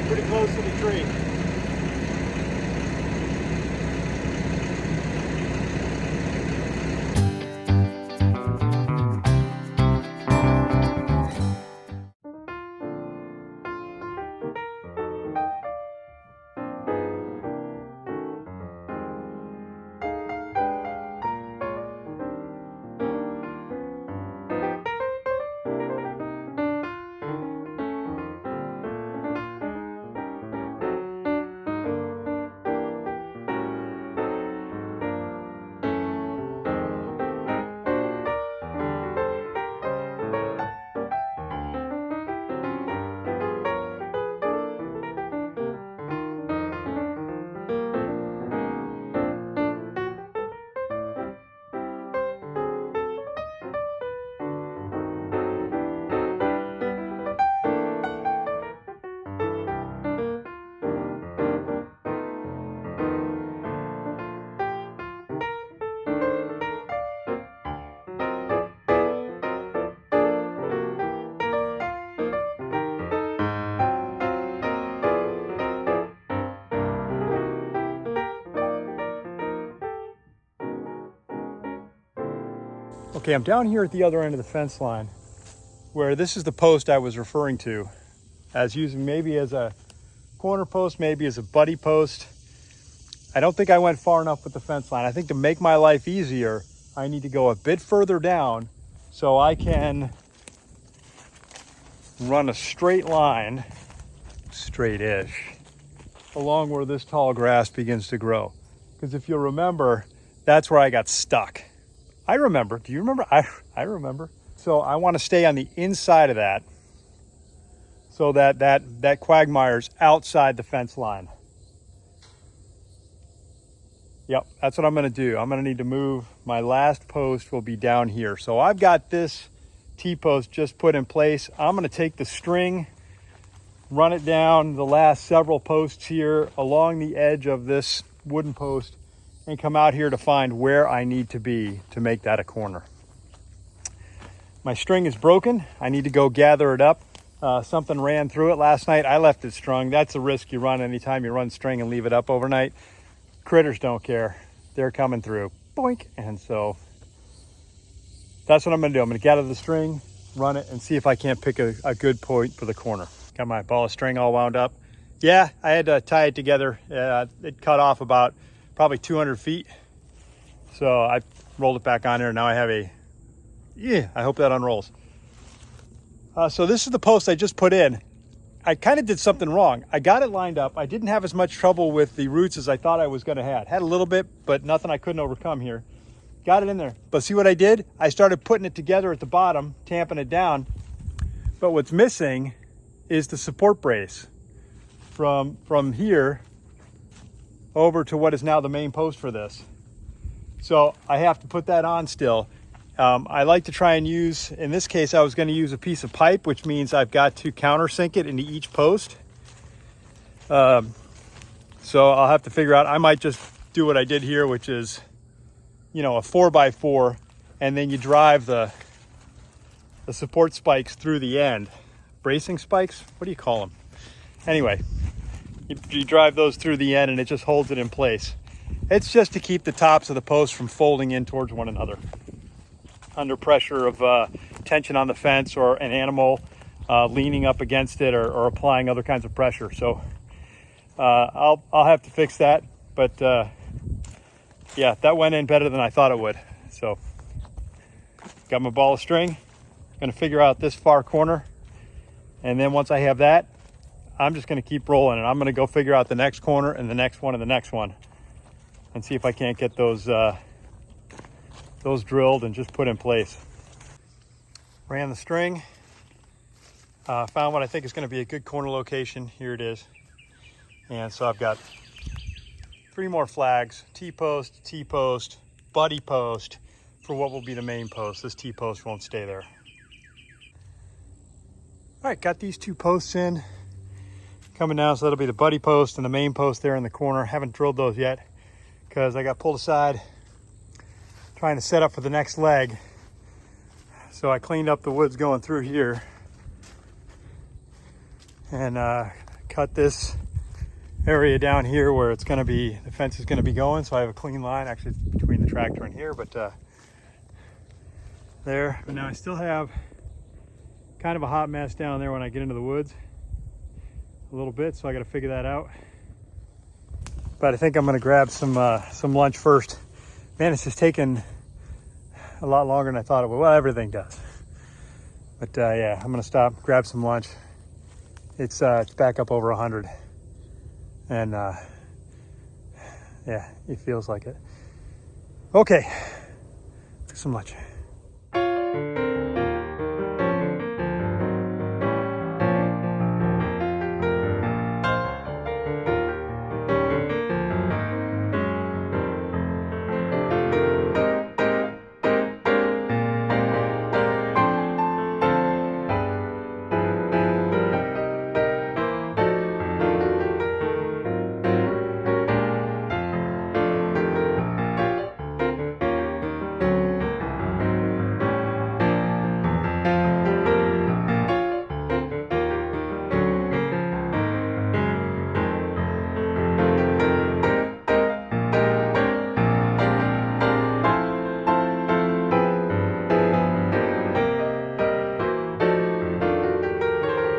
pretty close to the tree. Okay, I'm down here at the other end of the fence line where this is the post I was referring to as using maybe as a corner post, maybe as a buddy post. I don't think I went far enough with the fence line. I think to make my life easier, I need to go a bit further down so I can run a straight line, straight-ish, along where this tall grass begins to grow. Because if you'll remember, that's where I got stuck. I remember. Do you remember? I remember. So I want to stay on the inside of that so that quagmire's outside the fence line. Yep, that's what I'm going to do. I'm going to need to move. My last post will be down here. So I've got this T-post just put in place. I'm going to take the string, run it down the last several posts here along the edge of this wooden post, and come out here to find where I need to be to make that a corner. My string is broken. I need to go gather it up. Something ran through it last night. I left it strung. That's a risk you run anytime you run string and leave it up overnight. Critters don't care. They're coming through. Boink. And so that's what I'm going to do. I'm going to gather the string, run it, and see if I can't pick a good point for the corner. Got my ball of string all wound up. Yeah, I had to tie it together. It cut off about probably 200 feet. So I rolled it back on there. Now I have I hope that unrolls. So this is the post I just put in. I kind of did something wrong. I got it lined up. I didn't have as much trouble with the roots as I thought I was going to have. Had a little bit, but nothing I couldn't overcome here. Got it in there. But see what I did? I started putting it together at the bottom, tamping it down. But what's missing is the support brace from here over to what is now the main post for this. So I have to put that on still. I like to try and use, in this case, I was going to use a piece of pipe, which means I've got to countersink it into each post. So I'll have to figure out, I might just do what I did here, which is, a 4x4, and then you drive the support spikes through the end. Bracing spikes? What do you call them? Anyway, you drive those through the end and it just holds it in place. It's just to keep the tops of the posts from folding in towards one another under pressure of tension on the fence or an animal leaning up against it or applying other kinds of pressure. So I'll have to fix that, but yeah, that went in better than I thought it would. So got my ball of string, gonna figure out this far corner, and then once I have that, I'm just gonna keep rolling, and I'm gonna go figure out the next corner and the next one and the next one and see if I can't get those drilled and just put in place. Ran the string, found what I think is going to be a good corner location. Here it is. And so I've got 3 more flags: T-post, buddy post for what will be the main post. This T-post won't stay there. All right, got these 2 posts in, coming down, so that'll be the buddy post and the main post there in the corner. Haven't drilled those yet because I got pulled aside trying to set up for the next leg. So I cleaned up the woods going through here and cut this area down here where it's going to be, the fence is going to be going, so I have a clean line. Actually, it's between the tractor and here, but there. But now I still have kind of a hot mess down there when I get into the woods a little bit, so I got to figure that out. But I think I'm going to grab some lunch first. Man, it's just taken a lot longer than I thought it would. Well, everything does. But yeah, I'm going to stop, grab some lunch. It's back up over 100. And yeah, it feels like it. Okay, do some lunch.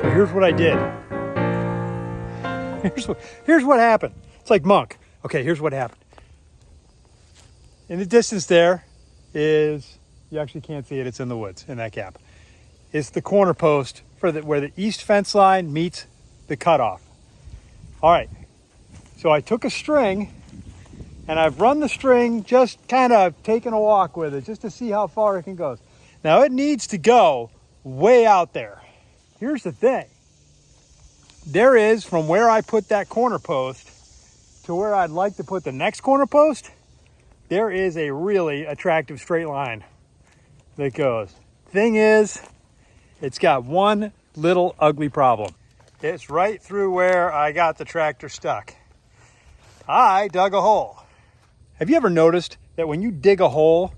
So here's what I did. Here's what happened. It's like Monk. Okay, here's what happened. In the distance there is, you actually can't see it, it's in the woods, in that gap. It's the corner post for where the east fence line meets the cutoff. All right, so I took a string and I've run the string, just kind of taking a walk with it just to see how far it can go. Now it needs to go way out there. Here's the thing. There is, from where I put that corner post to where I'd like to put the next corner post, there is a really attractive straight line that goes. Thing is, it's got one little ugly problem. It's right through where I got the tractor stuck. I dug a hole. Have you ever noticed that when you dig a hole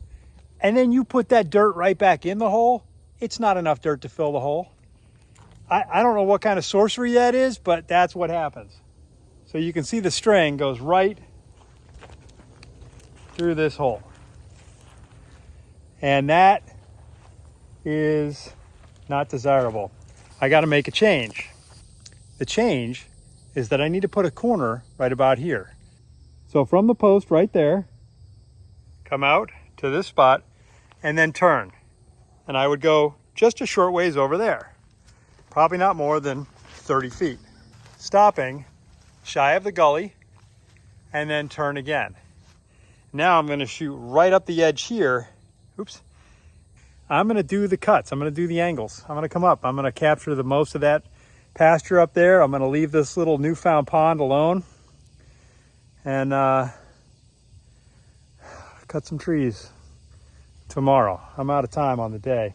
and then you put that dirt right back in the hole, it's not enough dirt to fill the hole? I don't know what kind of sorcery that is, but that's what happens. So you can see the string goes right through this hole. And that is not desirable. I got to make a change. The change is that I need to put a corner right about here. So from the post right there, come out to this spot and then turn. And I would go just a short ways over there. Probably not more than 30 feet. Stopping shy of the gully and then turn again. Now I'm going to shoot right up the edge here. Oops. I'm going to do the cuts. I'm going to do the angles. I'm going to come up. I'm going to capture the most of that pasture up there. I'm going to leave this little newfound pond alone and cut some trees tomorrow. I'm out of time on the day.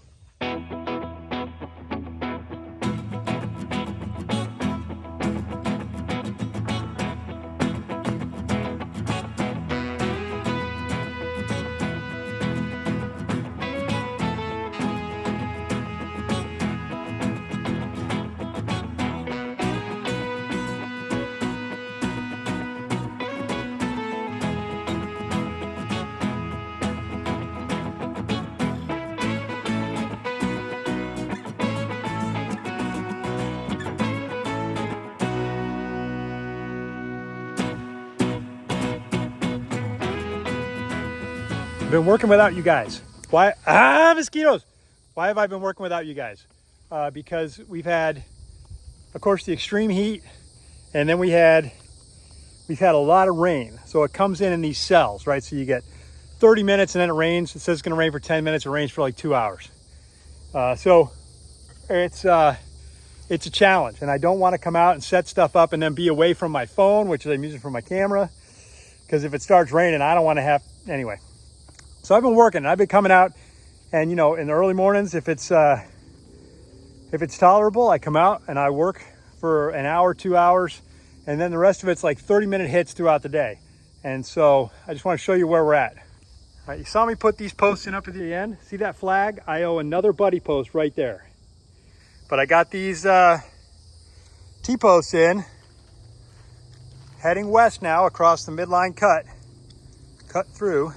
I've been working without you guys. Why? Mosquitoes. Why have I been working without you guys? Because we've had, of course, the extreme heat, and then we've had a lot of rain. So it comes in these cells, right? So you get 30 minutes and then it rains. It says it's going to rain for 10 minutes. It rains for like 2 hours. So it's a challenge, and I don't want to come out and set stuff up and then be away from my phone, which I'm using for my camera, because if it starts raining, I don't want to have, anyway. So I've been working. I've been coming out, and in the early mornings, if it's tolerable, I come out and I work for an hour, 2 hours, and then the rest of it's like 30-minute hits throughout the day. And so I just want to show you where we're at. All right, you saw me put these posts in up at the end. See that flag? I owe another buddy post right there. But I got these T-posts in heading west now across the midline cut through,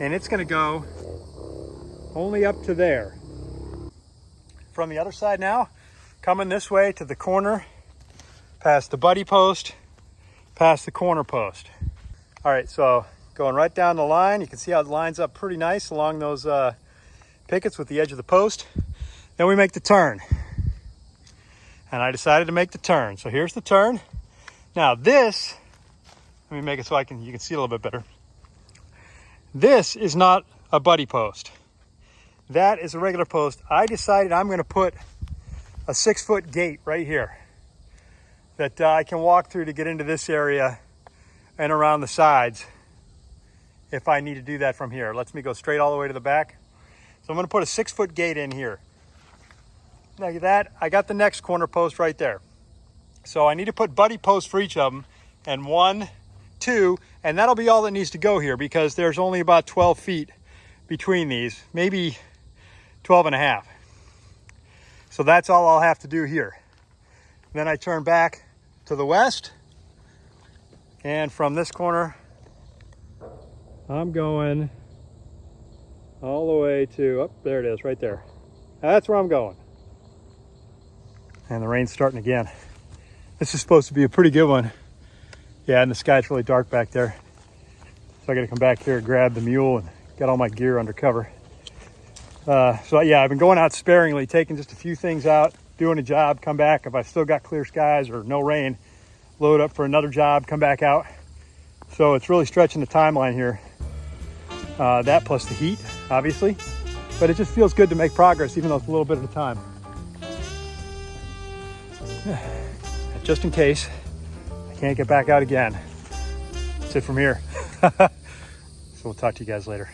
and it's going to go only up to there. From the other side now, coming this way to the corner, past the buddy post, past the corner post. All right, so going right down the line, you can see how it lines up pretty nice along those pickets with the edge of the post. Then we make the turn. And I decided to make the turn. So here's the turn. Now this, let me make it so you can see a little bit better. This is not a buddy post. That is a regular post. I decided I'm going to put a 6-foot gate right here that I can walk through to get into this area and around the sides if I need to do that from here. Lets me go straight all the way to the back. So I'm going to put a 6-foot gate in here. Like that, I got the next corner post right there. So I need to put buddy posts for each of them, and 1, 2, and that'll be all that needs to go here because there's only about 12 feet between these, maybe 12 and a half. So that's all I'll have to do here. Then I turn back to the west, and from this corner, I'm going all the way to, oh, there it is, right there. That's where I'm going. And the rain's starting again. This is supposed to be a pretty good one. Yeah, and the sky's really dark back there. So I gotta come back here and grab the mule and get all my gear under cover. So yeah, I've been going out sparingly, taking just a few things out, doing a job, come back. If I still got clear skies or no rain, load up for another job, come back out. So it's really stretching the timeline here. That plus the heat, obviously. But it just feels good to make progress, even though it's a little bit at a time. Just in case I can't get back out again. That's it from here. So we'll talk to you guys later.